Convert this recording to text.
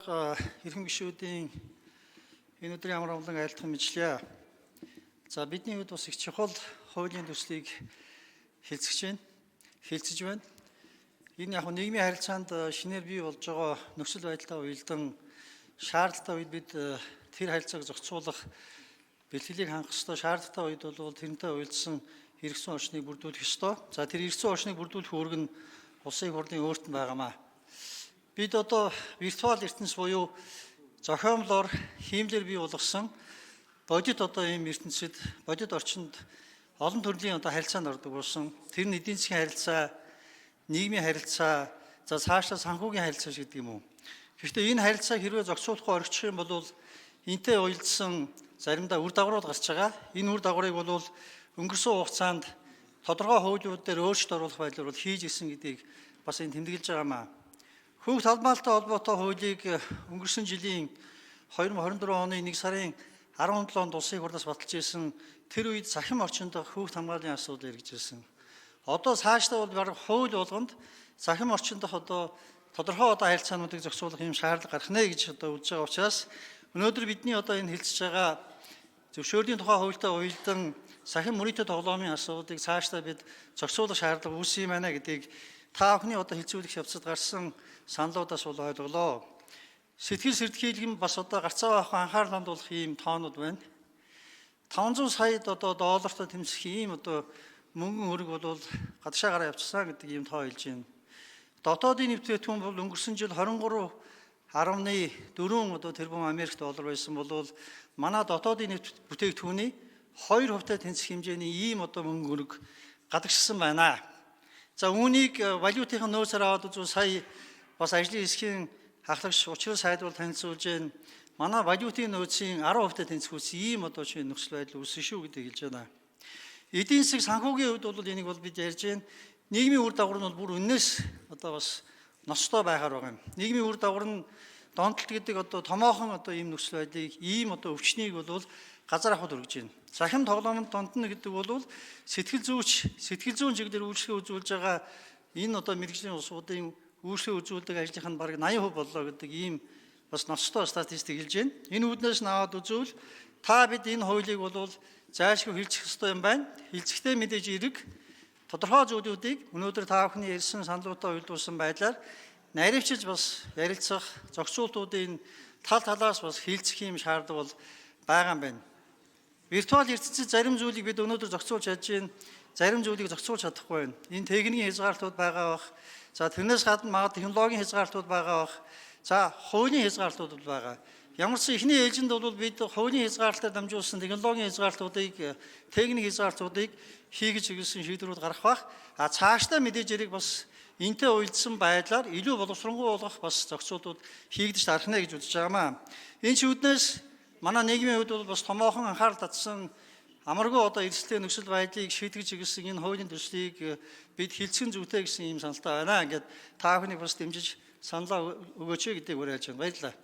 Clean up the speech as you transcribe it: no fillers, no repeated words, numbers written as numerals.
Эрхэм гишүүдийн энэ өдрийн амар амгалан айлтгах мэдлээ. За бидний хувьд бас их чухал хуулийн төслийг хэлцэж байна. Энэ яг нийгмийн харилцаанд шинээр бий болж байгаа нөхцөл байдалтай уялдан шаардлагатай үед бид тэр харилцааг зохицуулах бэлтгэлийг хангах ёстой. Шаардлагатай үед бол тэрнтэй уялдсан хэрэгцсэн орчныг бүрдүүлэх ёстой. За тэр хэрэгцсэн орчныг бүрдүүлэх үүрэг нь улсын хурлын өөрт нь байгаамаа. Бид одоо виртуал ертөнц буюу зохиомлоор хиймлэр бий болгосон бодит одоо ийм ертөнцид бодит орчинд олон төрлийн одоо харилцаанд ордог болсон. Тэр нь эдийн засгийн харилцаа, нийгмийн харилцаа, за цаашдаа санхүүгийн харилцаа гэдэг юм уу. Гэхдээ энэ харилцаа хэрвээ зохицуулахгүй орчих юм бол энтэй уялдсан заримдаа үр дагаврууд гарч байгаа. Энэ үр дагаврыг бол өнгөрсөн хугацаанд тодорхой хуулиуд дээр өөрчлөлт оруулах байдлаар бол хийж ирсэн гэдгийг бас энэ тэмдэглэж байгаамаа. Хүүхд хамгаалалттай холбоотой хуулийг өнгөрсөн жилийн 2024 оны 1 сарын 17-нд улсын хурлаас баталж ирсэн. Тэр үед захим орчинд хүүхд хамгааллын асуудал эргэжсэн. Одоо цаашдаа бол хууль болгонд захим орчинд одоо тодорхой одоо харилцаануудыг зохицуулах юм шаардлага гарах нэ гэж одоо үзэж байгаа учраас өнөөдөр бидний одоо энэ хэлцэж байгаа зөвшөөрлийн тухай хуультай уялдан сахин мөрөйтэй тоглоомын асуудлыг цаашдаа бид зохицуулах шаардлага үүссэн юм байна гэдгийг та бүхний одоо хэлцүүлэх явцад гарсан саналуудаас бол ойлголоо. Сэтгэл сэрдэхийлгэн бас одоо гарцаа авах анхаарал хандуулах ийм тоонууд байна. 500 саяд одоо доллартай тэмцэх ийм одоо мөнгөн өрг бол гадагшаа гараа явчихсан гэдэг ийм тоо хэлж байна. Дотоодын нэвтрүүлгэн бол өнгөрсөн жил 23.4 одоо тэрбум Америк доллар байсан бол манай дотоодын бүтээгдэхүүний 2% тэнцэх хэмжээний ийм одоо мөнгөн өрг гадагшсан байна. За үүнийг валютын нөөцөөр аваад үзвэл сая бас ажлын хэсгийн хахлагч учрал сайд бол танилцуулж байна. Манай валютын нөөцийн 10% тэнцвүүс ийм одоо шинэ нөхцөл байдал үүссэн шүү гэдэг хэлж байна. Эдийн засаг санхүүгийн хувьд бол энийг бол бид ярьж байна. Нийгмийн үр дагавар нь бол бүр үннээс одоо бас ноцтой байхаар байгаа юм. Нийгмийн үр дагавар нь донтолт гэдэг одоо томоохон одоо ийм нөхцөл байдлыг ийм одоо өвчнийг бол газар авахд өргөж байна. Захим тоглоомд донтно гэдэг бол сэтгэл зүйн чиглэлээр үйлчлэг үзүүлж байгаа энэ одоо мэргэжлийн улсуудын үйлчлэг үзүүлдэг ажлынх нь бараг 80% боллоо гэдэг ийм бас ноцтой статистик хэлж байна. Энэ үүднээс наваад үзвэл та бид энэ хуулийг бол зайлшгүй хэлцэх ёстой юм байна. Хэлцэхдээ мэдээж эрэг тодорхой зүйлүүдийг өнөөдөр та бүхний ярьсан саналуудаа уялдуулсан байдлаар наривчилж бас ярилцах, зохицуултуудын талаас бас хэлцэх юм шаардлага бол байгаа юм байна. Виртуал ертөнцид зарим зүйлийг бид өнөөдөр зохицуулж чадж байна. Зарим зүйлийг зохицуулж чадахгүй байна. Энэ техникийн хязгаарлалтууд байгаа бах. За тэрнээс гадна магад технологийн хязгаарлалтууд байгаа бах. За хуулийн хязгаарлалтууд байгаа. Ямар ч ихний ээлжинд бол бид хуулийн хязгаарлалтаар дамжуулсан технологийн хязгаарлалтуудыг, техникийн хязгаарлалтуудыг хийгэж ирсэн шийдвэрүүд гарах бах. Цаашдаа мэдээж хэрэг бас энтэй уялдсан байдлаар илүү боловсронгуй болгох бас зохицуултууд хийгдэж тарах нэ гэж үзэж байгаамаа. Энэ шүднээс манай нийгмийн хувьд бол бас томоохон анхаарал татсан амаргүй одоо эрсдэл нөхцөл байдлыг шийтгэж ирсэн энэ хуулийн төслийг бид хэлцэн зүйтэй гэсэн ийм саналтай байна. Ингээд та бүхнийг бас дэмжиж саналаа өгөөч гэдгийг уриалж байна. Баярлалаа.